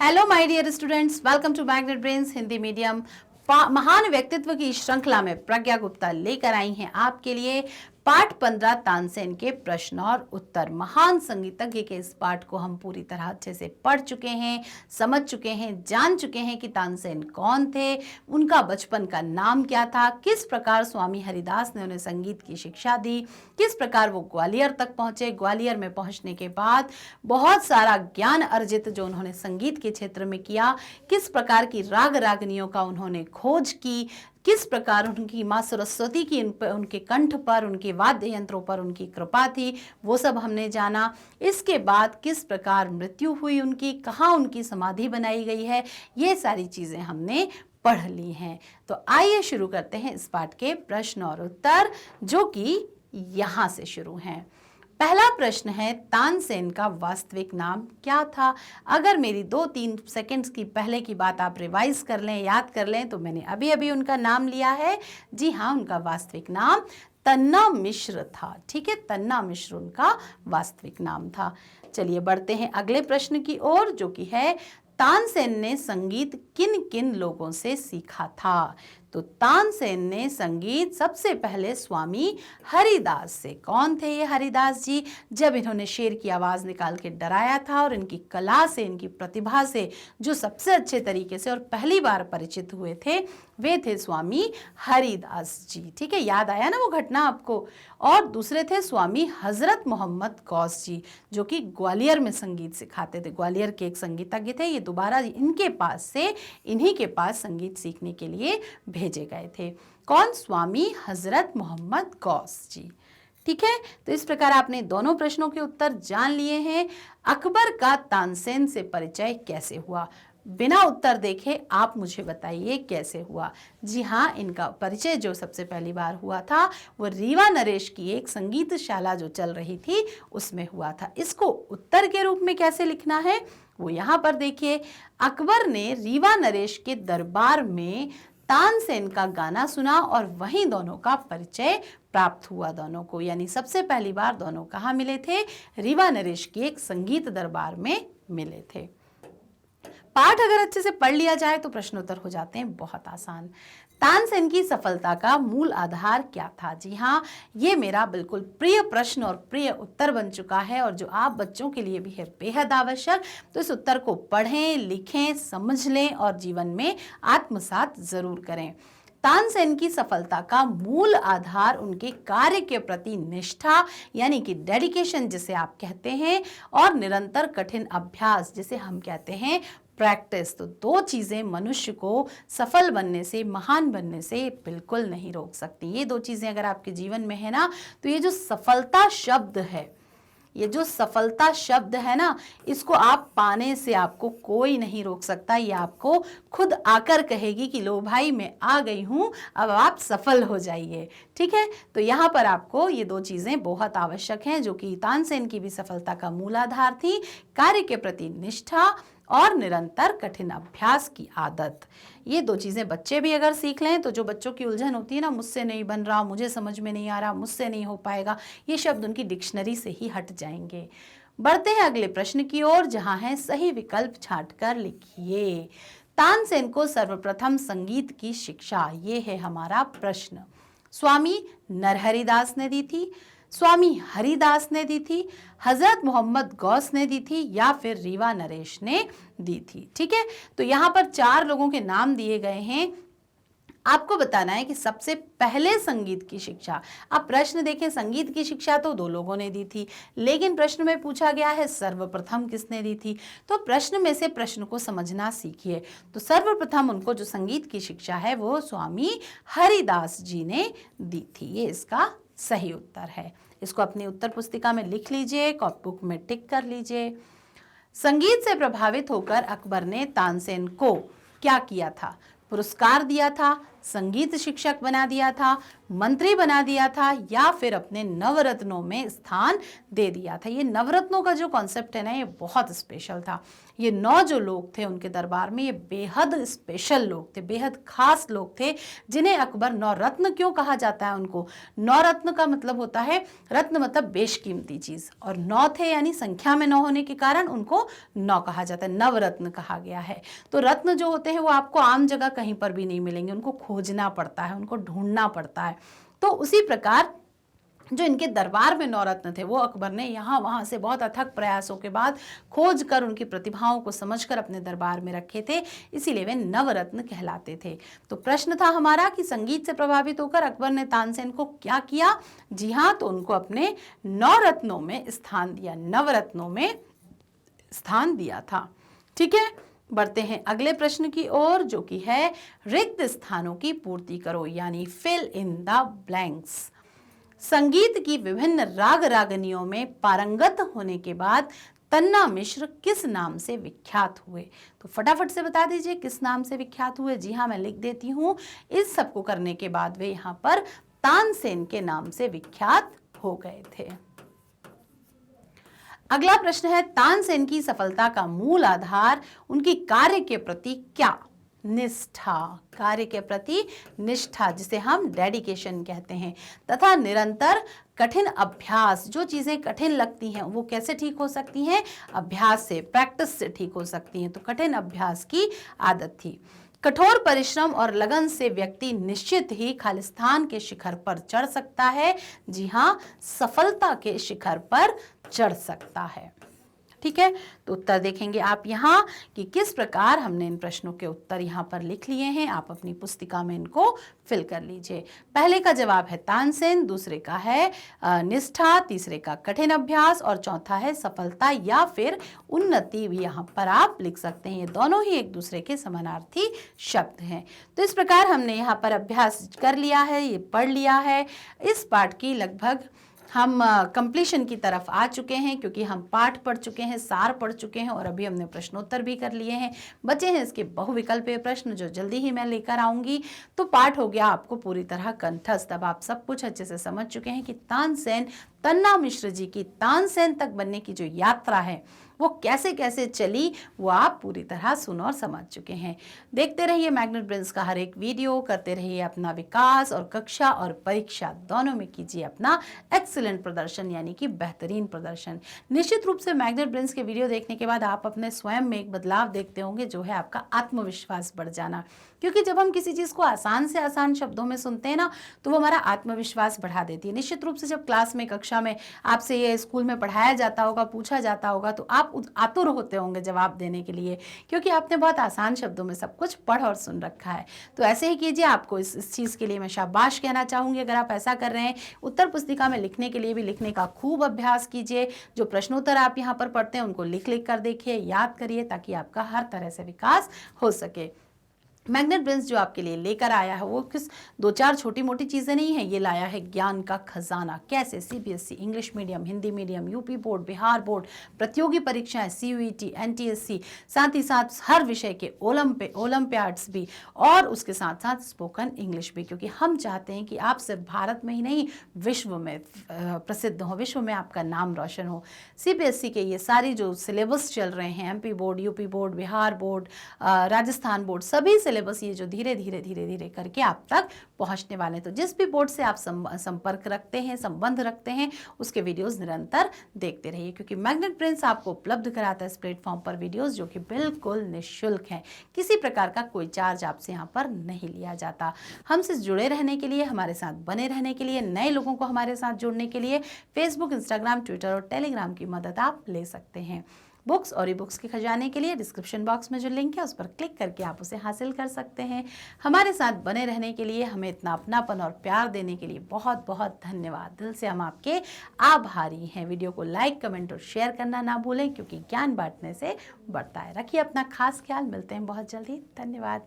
Hello my dear students, welcome to Magnet Brains Hindi medium. महान व्यक्तित्व की श्रृंखला में प्रज्ञा गुप्ता लेकर आई हैं आपके लिए पाठ 15 तानसेन के प्रश्न और उत्तर। महान संगीतज्ञ के इस पाठ को हम पूरी तरह अच्छे से पढ़ चुके हैं, समझ चुके हैं, जान चुके हैं कि तानसेन कौन थे, उनका बचपन का नाम क्या था, किस प्रकार स्वामी हरिदास ने उन्हें संगीत की शिक्षा दी, किस प्रकार वो ग्वालियर तक पहुंचे, ग्वालियर में पहुंचने के बाद बहुत सारा ज्ञान अर्जित जो उन्होंने संगीत के क्षेत्र में किया, किस प्रकार की राग रागनियों का उन्होंने खोज की, किस प्रकार उनकी माँ सरस्वती की उनके कंठ पर, उनके वाद्य यंत्रों पर उनकी कृपा थी, वो सब हमने जाना। इसके बाद किस प्रकार मृत्यु हुई उनकी, कहाँ उनकी समाधि बनाई गई है, ये सारी चीज़ें हमने पढ़ ली हैं। तो आइए शुरू करते हैं इस पाठ के प्रश्न और उत्तर, जो कि यहाँ से शुरू हैं। पहला प्रश्न है, तानसेन का वास्तविक नाम क्या था? अगर मेरी 2-3 सेकंड्स की पहले की बात आप रिवाइज कर लें, याद कर लें, तो मैंने अभी अभी उनका नाम लिया है। जी हाँ, उनका वास्तविक नाम तन्ना मिश्र था। ठीक है, तन्ना मिश्र उनका वास्तविक नाम था। चलिए बढ़ते हैं अगले प्रश्न की ओर, जो कि है तानसेन ने संगीत किन किन लोगों से सीखा था? तो तानसेन ने संगीत सबसे पहले स्वामी हरिदास से। कौन थे ये हरिदास जी? जब इन्होंने शेर की आवाज़ निकाल के डराया था और इनकी कला से, इनकी प्रतिभा से जो सबसे अच्छे तरीके से और पहली बार परिचित हुए थे, वे थे स्वामी हरिदास जी। ठीक है, याद आया ना वो घटना आपको? और दूसरे थे स्वामी हजरत मोहम्मद गौस जी, जो कि ग्वालियर में संगीत सिखाते थे। ग्वालियर के एक संगीतज्ञ थे, ये दोबारा इनके पास से, इन्हीं के पास संगीत सीखने के लिए भेजे गए थे। कौन? स्वामी हजरत मोहम्मद गौस जी। ठीक है, तो इस प्रकार आपने दोनों प्रश्नों के उत्तर जान लिए हैं। अकबर का तानसेन से परिचय कैसे हुआ? बिना उत्तर देखे आप मुझे बताइए कैसे हुआ। जी हाँ, इनका परिचय जो सबसे पहली बार हुआ था वो रीवा नरेश की एक संगीत शाला जो चल रही थी उसमें हुआ था। इसको उत्तर के रूप में कैसे लिखना है वो यहाँ पर देखिए। अकबर ने रीवा नरेश के दरबार में तानसेन का गाना सुना और वहीं दोनों का परिचय प्राप्त हुआ दोनों को। यानी सबसे पहली बार दोनों कहाँ मिले थे? रीवा नरेश की एक संगीत दरबार में मिले थे। पाठ अगर अच्छे से पढ़ लिया जाए तो प्रश्नोत्तर हो जाते हैं बहुत आसान। तानसेन की सफलता का मूल आधार क्या था? जी हाँ, ये मेरा बिल्कुल प्रिय प्रश्न और प्रिय उत्तर बन चुका है, और जो आप बच्चों के लिए भी है बेहद आवश्यक। तो इस उत्तर को पढ़ें, लिखें, समझ लें और जीवन में आत्मसात जरूर करें। तानसेन की सफलता का मूल आधार उनके कार्य के प्रति निष्ठा, यानी कि डेडिकेशन जिसे आप कहते हैं, और निरंतर कठिन अभ्यास जिसे हम कहते हैं प्रैक्टिस। तो दो चीज़ें मनुष्य को सफल बनने से, महान बनने से बिल्कुल नहीं रोक सकती। ये दो चीज़ें अगर आपके जीवन में है ना, तो ये जो सफलता शब्द है, ये जो सफलता शब्द है ना, इसको आप पाने से आपको कोई नहीं रोक सकता। ये आपको खुद आकर कहेगी कि लो भाई मैं आ गई हूँ, अब आप सफल हो जाइए। ठीक है, तो यहाँ पर आपको ये दो चीज़ें बहुत आवश्यक हैं, जो कि तानसेन की भी सफलता का मूलाधार थी। कार्य के प्रति निष्ठा और निरंतर कठिन अभ्यास की आदत। ये दो चीज़ें बच्चे भी अगर सीख लें तो जो बच्चों की उलझन होती है ना, मुझसे नहीं बन रहा, मुझे समझ में नहीं आ रहा, मुझसे नहीं हो पाएगा, ये शब्द उनकी डिक्शनरी से ही हट जाएंगे। बढ़ते हैं अगले प्रश्न की ओर, जहां है सही विकल्प छांट कर लिखिए। तानसेन को सर्वप्रथम संगीत की शिक्षा, ये है हमारा प्रश्न, स्वामी नरहरिदास ने दी थी, स्वामी हरिदास ने दी थी, हजरत मोहम्मद गौस ने दी थी, या फिर रीवा नरेश ने दी थी। ठीक है, तो यहाँ पर 4 लोगों के नाम दिए गए हैं। आपको बताना है कि सबसे पहले संगीत की शिक्षा, अब प्रश्न देखें, संगीत की शिक्षा तो 2 लोगों ने दी थी, लेकिन प्रश्न में पूछा गया है सर्वप्रथम किसने दी थी। तो प्रश्न में से प्रश्न को समझना सीखिए। तो सर्वप्रथम उनको जो संगीत की शिक्षा है वो स्वामी हरिदास जी ने दी थी। ये इसका सही उत्तर है। इसको अपनी उत्तर पुस्तिका में लिख लीजिए, कॉपी बुक में टिक कर लीजिए। संगीत से प्रभावित होकर अकबर ने तानसेन को क्या किया था? पुरस्कार दिया था, संगीत शिक्षक बना दिया था, मंत्री बना दिया था, या फिर अपने नवरत्नों में स्थान दे दिया था। ये नवरत्नों का जो कॉन्सेप्ट है ना, ये बहुत स्पेशल था। ये 9 जो लोग थे उनके दरबार में, ये बेहद स्पेशल लोग थे, बेहद खास लोग थे, जिन्हें अकबर 9 रत्न क्यों कहा जाता है उनको? 9 रत्न का मतलब होता है, रत्न मतलब बेशकीमती चीज, और 9 थे यानी संख्या में 9 होने के कारण उनको 9 कहा जाता है, नवरत्न कहा गया है। तो रत्न जो होते हैं वो आपको आम जगह कहीं पर भी नहीं मिलेंगे, उनको खोजना पड़ता है, उनको ढूंढना पड़ता है। तो उसी प्रकार जो इनके दरबार में 9 रत्न थे वो अकबर ने यहाँ वहाँ से बहुत अथक प्रयासों के बाद खोज कर उनकी प्रतिभाओं को समझकर अपने दरबार में रखे थे, इसीलिए वे नवरत्न कहलाते थे। तो प्रश्न था हमारा कि संगीत से प्रभावित होकर अकबर ने तानसेन को क्या किया? जी हाँ, तो उनको अपने 9 रत्नों में स्थान दिया, नवरत्नों में स्थान दिया था। ठीक है, बढ़ते हैं अगले प्रश्न की ओर, जो कि है रिक्त स्थानों की पूर्ति करो, यानी फिल इन द ब्लैंक्स। संगीत की विभिन्न राग रागनियों में पारंगत होने के बाद तन्ना मिश्र किस नाम से विख्यात हुए? तो फटाफट से बता दीजिए किस नाम से विख्यात हुए। जी हाँ, मैं लिख देती हूँ। इस सब को करने के बाद वे यहाँ पर तानसेन के नाम से विख्यात हो गए थे। अगला प्रश्न है, तानसेन की सफलता का मूल आधार उनकी कार्य के प्रति क्या? निष्ठा, कार्य के प्रति निष्ठा, जिसे हम डेडिकेशन कहते हैं, तथा निरंतर कठिन अभ्यास। जो चीजें कठिन लगती हैं वो कैसे ठीक हो सकती हैं? अभ्यास से, प्रैक्टिस से ठीक हो सकती हैं। तो कठिन अभ्यास की आदत थी। कठोर परिश्रम और लगन से व्यक्ति निश्चित ही खालिस्तान के शिखर पर चढ़ सकता है। जी हाँ, सफलता के शिखर पर चढ़ सकता है। ठीक है, तो उत्तर देखेंगे आप यहाँ कि किस प्रकार हमने इन प्रश्नों के उत्तर यहाँ पर लिख लिए हैं। आप अपनी पुस्तिका में इनको फिल कर लीजिए। पहले का जवाब है तानसेन, दूसरे का है निष्ठा, तीसरे का कठिन अभ्यास, और चौथा है सफलता या फिर उन्नति भी यहाँ पर आप लिख सकते हैं। ये दोनों ही एक दूसरे के समानार्थी शब्द हैं। तो इस प्रकार हमने यहाँ पर अभ्यास कर लिया है, ये पढ़ लिया है। इस पाठ की लगभग हम कंप्लीशन की तरफ आ चुके हैं, क्योंकि हम पाठ पढ़ चुके हैं, सार पढ़ चुके हैं, और अभी हमने प्रश्नोत्तर भी कर लिए हैं। बचे हैं इसके बहुविकल्पीय प्रश्न, जो जल्दी ही मैं लेकर आऊंगी। तो पाठ हो गया आपको पूरी तरह कंठस्थ। अब आप सब कुछ अच्छे से समझ चुके हैं कि तानसेन, तन्ना मिश्र जी की तानसेन तक बनने की जो यात्रा है वो कैसे कैसे चली, वो आप पूरी तरह सुन और समझ चुके हैं। देखते रहिए मैग्नेट ब्रेन्स का हर एक वीडियो, करते रहिए अपना विकास, और कक्षा और परीक्षा दोनों में कीजिए अपना एक्सीलेंट प्रदर्शन, यानी कि बेहतरीन प्रदर्शन। निश्चित रूप से मैग्नेट ब्रेन्स के वीडियो देखने के बाद आप अपने स्वयं में एक बदलाव देखते होंगे, जो है आपका आत्मविश्वास बढ़ जाना। क्योंकि जब हम किसी चीज़ को आसान से आसान शब्दों में सुनते हैं ना, तो वो हमारा आत्मविश्वास बढ़ा देती है। निश्चित रूप से जब क्लास में, कक्षा में आपसे ये स्कूल में पढ़ाया जाता होगा, पूछा जाता होगा, तो आप आतुर होते होंगे जवाब देने के लिए, क्योंकि आपने बहुत आसान शब्दों में सब कुछ पढ़ और सुन रखा है। तो ऐसे ही कीजिए। आपको इस चीज़ के लिए मैं शाबाश कहना चाहूँगी। अगर आप ऐसा कर रहे हैं, उत्तर पुस्तिका में लिखने के लिए भी लिखने का खूब अभ्यास कीजिए। जो प्रश्नोत्तर आप यहाँ पर पढ़ते हैं उनको लिख लिख कर देखिए, याद करिए, ताकि आपका हर तरह से विकास हो सके। मैग्नेट ब्रेन्स जो आपके लिए लेकर आया है वो किस 2-4 छोटी मोटी चीज़ें नहीं है, ये लाया है ज्ञान का खजाना। कैसे? CBSE, English medium, Hindi medium, UP board, Bihar board, प्रतियोगी परीक्षाएं, सीयूईटी, एनटीएससी, साथ ही साथ हर विषय के ओलंपियाड्स भी, और उसके साथ साथ स्पोकन इंग्लिश भी, क्योंकि हम चाहते हैं कि आप सिर्फ भारत में ही नहीं, विश्व में प्रसिद्ध हो, विश्व में आपका नाम रोशन हो। सीबीएसई के ये सारी जो सिलेबस चल रहे हैं, MP board, UP board, Bihar board, Rajasthan board, सभी सिलेबस ये जो धीरे धीरे करके आप तक पहुंचने वाले हैं। तो जिस भी बोर्ड से आप संपर्क रखते हैं, संबंध रखते हैं, उसके वीडियोस निरंतर देखते रहिए, क्योंकि मैग्नेट ब्रेन्स आपको उपलब्ध कराता है इस प्लेटफॉर्म पर वीडियोस, जो कि बिल्कुल निःशुल्क हैं। किसी प्रकार का कोई चार्ज आपसे यहाँ पर नहीं लिया जाता। हमसे जुड़े रहने के लिए, हमारे साथ बने रहने के लिए, नए लोगों को हमारे साथ जोड़ने के लिए फेसबुक, इंस्टाग्राम, ट्विटर और टेलीग्राम की मदद आप ले सकते हैं। बुक्स और ई बुक्स के खजाने के लिए डिस्क्रिप्शन बॉक्स में जो लिंक है उस पर क्लिक करके आप उसे हासिल कर सकते हैं। हमारे साथ बने रहने के लिए, हमें इतना अपनापन और प्यार देने के लिए बहुत बहुत धन्यवाद। दिल से हम आपके आभारी हैं। वीडियो को लाइक, कमेंट और शेयर करना ना भूलें, क्योंकि ज्ञान बांटने से बढ़ता है। रखिए अपना खास ख्याल। मिलते हैं बहुत जल्दी। धन्यवाद।